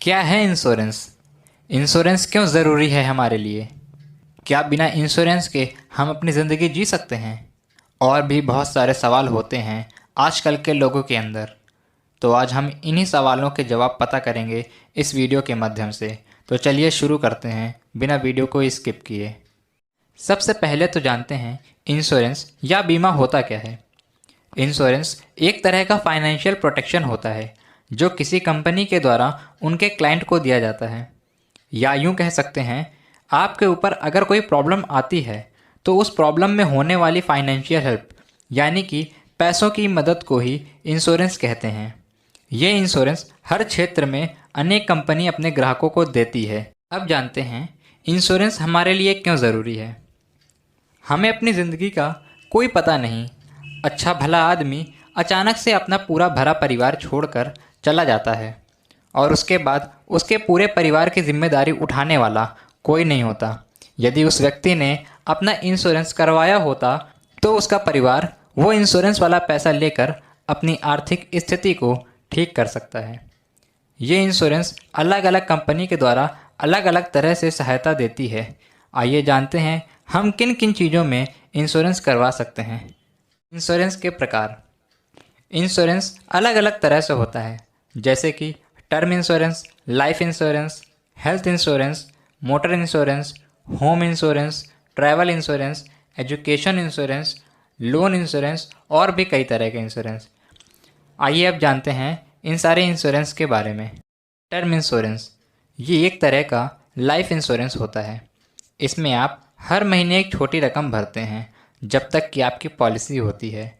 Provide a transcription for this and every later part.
क्या है insurance? Insurance क्यों ज़रूरी है हमारे लिए? क्या बिना इंश्योरेंस के हम अपनी ज़िंदगी जी सकते हैं? और भी बहुत सारे सवाल होते हैं आजकल के लोगों के अंदर। तो आज हम इन्हीं सवालों के जवाब पता करेंगे इस वीडियो के माध्यम से। तो चलिए शुरू करते हैं बिना वीडियो को स्किप किए। सबसे पहले तो जानते हैं इंश्योरेंस या बीमा होता क्या है। इंश्योरेंस एक तरह का फाइनेंशियल प्रोटेक्शन होता है जो किसी कंपनी के द्वारा उनके क्लाइंट को दिया जाता है। या यूं कह सकते हैं, आपके ऊपर अगर कोई प्रॉब्लम आती है तो उस प्रॉब्लम में होने वाली फाइनेंशियल हेल्प यानी कि पैसों की मदद को ही इंश्योरेंस कहते हैं। ये इंश्योरेंस हर क्षेत्र में अनेक कंपनी अपने ग्राहकों को देती है। अब जानते हैं इंश्योरेंस हमारे लिए क्यों ज़रूरी है। हमें अपनी ज़िंदगी का कोई पता नहीं, अच्छा भला आदमी अचानक से अपना पूरा भरा परिवार छोड़कर चला जाता है और उसके बाद उसके पूरे परिवार की जिम्मेदारी उठाने वाला कोई नहीं होता। यदि उस व्यक्ति ने अपना इंश्योरेंस करवाया होता तो उसका परिवार वो इंश्योरेंस वाला पैसा लेकर अपनी आर्थिक स्थिति को ठीक कर सकता है। ये इंश्योरेंस अलग अलग कंपनी के द्वारा अलग अलग तरह से सहायता देती है। आइए जानते हैं हम किन किन चीज़ों में इंश्योरेंस करवा सकते हैं। इंश्योरेंस के प्रकार। इंश्योरेंस अलग अलग तरह से होता है, जैसे कि term insurance, life insurance, health insurance, motor insurance, home insurance, travel insurance, education insurance, loan insurance और भी कई तरह के इंश्योरेंस। आइए अब जानते हैं इन सारे इंश्योरेंस के बारे में। टर्म इंश्योरेंस ये एक तरह का लाइफ इंश्योरेंस होता है। इसमें आप हर महीने एक छोटी रकम भरते हैं जब तक कि आपकी पॉलिसी होती है,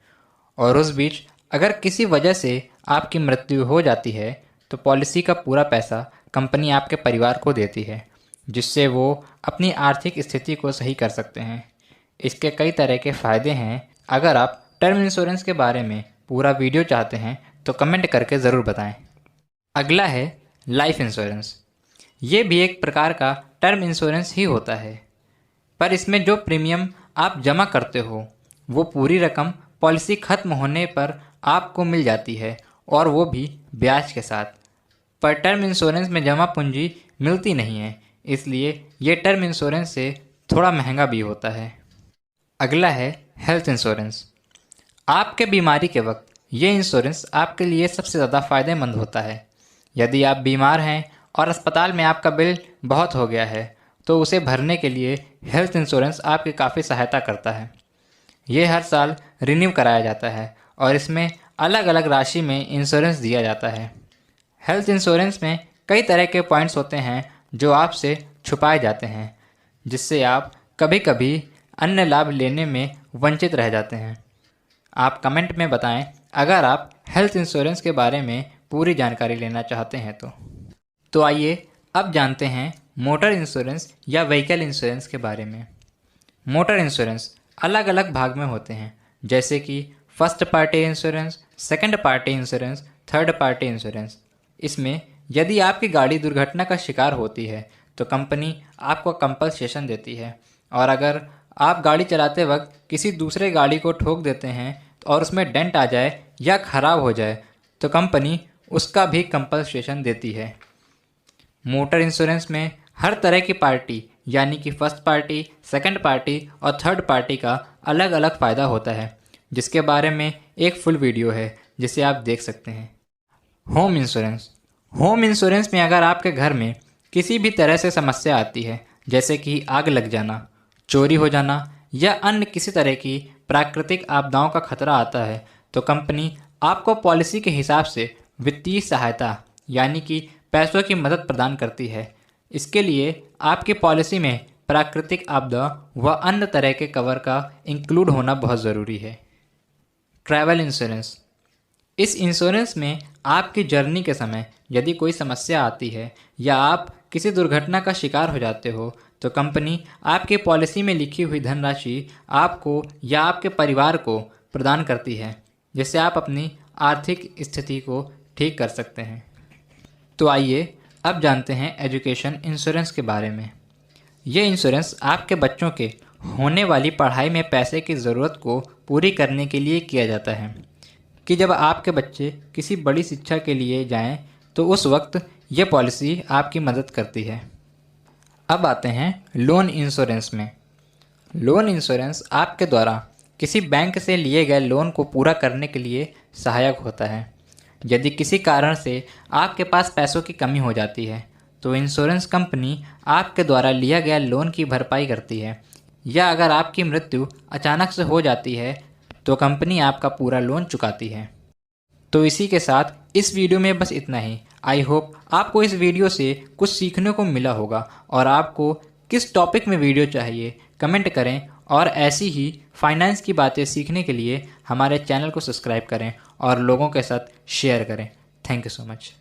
और उस बीच अगर किसी वजह से आपकी मृत्यु हो जाती है तो पॉलिसी का पूरा पैसा कंपनी आपके परिवार को देती है, जिससे वो अपनी आर्थिक स्थिति को सही कर सकते हैं। इसके कई तरह के फ़ायदे हैं। अगर आप टर्म इंश्योरेंस के बारे में पूरा वीडियो चाहते हैं तो कमेंट करके ज़रूर बताएं। अगला है लाइफ इंश्योरेंस। ये भी एक प्रकार का टर्म इंश्योरेंस ही होता है, पर इसमें जो प्रीमियम आप जमा करते हो वो पूरी रकम पॉलिसी खत्म होने पर आपको मिल जाती है, और वो भी ब्याज के साथ। पर टर्म इंश्योरेंस में जमा पूंजी मिलती नहीं है, इसलिए ये टर्म इंश्योरेंस से थोड़ा महंगा भी होता है। अगला है हेल्थ इंश्योरेंस। आपके बीमारी के वक्त ये इंश्योरेंस आपके लिए सबसे ज़्यादा फ़ायदेमंद होता है। यदि आप बीमार हैं और अस्पताल में आपका बिल बहुत हो गया है तो उसे भरने के लिए हेल्थ इंश्योरेंस आपकी काफ़ी सहायता करता है। ये हर साल रिन्यू कराया जाता है और इसमें अलग अलग राशि में इंश्योरेंस दिया जाता है। हेल्थ इंश्योरेंस में कई तरह के पॉइंट्स होते हैं जो आपसे छुपाए जाते हैं, जिससे आप कभी कभी अन्य लाभ लेने में वंचित रह जाते हैं। आप कमेंट में बताएं अगर आप हेल्थ इंश्योरेंस के बारे में पूरी जानकारी लेना चाहते हैं तो आइए अब जानते हैं मोटर इंश्योरेंस या व्हीकल इंश्योरेंस के बारे में। मोटर इंश्योरेंस अलग अलग भाग में होते हैं, जैसे कि first party insurance, second party insurance, third party insurance. इसमें यदि आपकी गाड़ी दुर्घटना का शिकार होती है तो कंपनी आपको कंपनसेशन देती है, और अगर आप गाड़ी चलाते वक्त किसी दूसरे गाड़ी को ठोक देते हैं और उसमें डेंट आ जाए या ख़राब हो जाए तो कंपनी उसका भी कंपनसेशन देती है। मोटर इंश्योरेंस में हर तरह की पार्टी यानी कि फर्स्ट पार्टी, सेकंड पार्टी और थर्ड पार्टी का अलग अलग फ़ायदा होता है, जिसके बारे में एक फुल वीडियो है जिसे आप देख सकते हैं। Home insurance. होम इंश्योरेंस में अगर आपके घर में किसी भी तरह से समस्या आती है, जैसे कि आग लग जाना, चोरी हो जाना या अन्य किसी तरह की प्राकृतिक आपदाओं का खतरा आता है, तो कंपनी आपको पॉलिसी के हिसाब से वित्तीय सहायता यानी कि पैसों की मदद प्रदान करती है। इसके लिए आपकी पॉलिसी में प्राकृतिक आपदा व अन्य तरह के कवर का इंक्लूड होना बहुत ज़रूरी है। Travel insurance. इस इंश्योरेंस में आपकी जर्नी के समय यदि कोई समस्या आती है या आप किसी दुर्घटना का शिकार हो जाते हो तो कंपनी आपकी पॉलिसी में लिखी हुई धनराशि आपको या आपके परिवार को प्रदान करती है, जिससे आप अपनी आर्थिक स्थिति को ठीक कर सकते हैं। तो आइए अब जानते हैं एजुकेशन इंश्योरेंस के बारे में। ये इंश्योरेंस आपके बच्चों के होने वाली पढ़ाई में पैसे की ज़रूरत को पूरी करने के लिए किया जाता है कि जब आपके बच्चे किसी बड़ी शिक्षा के लिए जाएं तो उस वक्त ये पॉलिसी आपकी मदद करती है। अब आते हैं लोन इंश्योरेंस में। लोन इंश्योरेंस आपके द्वारा किसी बैंक से लिए गए लोन को पूरा करने के लिए सहायक होता है। यदि किसी कारण से आपके पास पैसों की कमी हो जाती है तो इंश्योरेंस कंपनी आपके द्वारा लिया गया लोन की भरपाई करती है, या अगर आपकी मृत्यु अचानक से हो जाती है तो कंपनी आपका पूरा लोन चुकाती है। तो इसी के साथ इस वीडियो में बस इतना ही। आई होप आपको इस वीडियो से कुछ सीखने को मिला होगा, और आपको किस टॉपिक में वीडियो चाहिए कमेंट करें, और ऐसी ही फाइनेंस की बातें सीखने के लिए हमारे चैनल को सब्सक्राइब करें और लोगों के साथ शेयर करें। Thank you so much.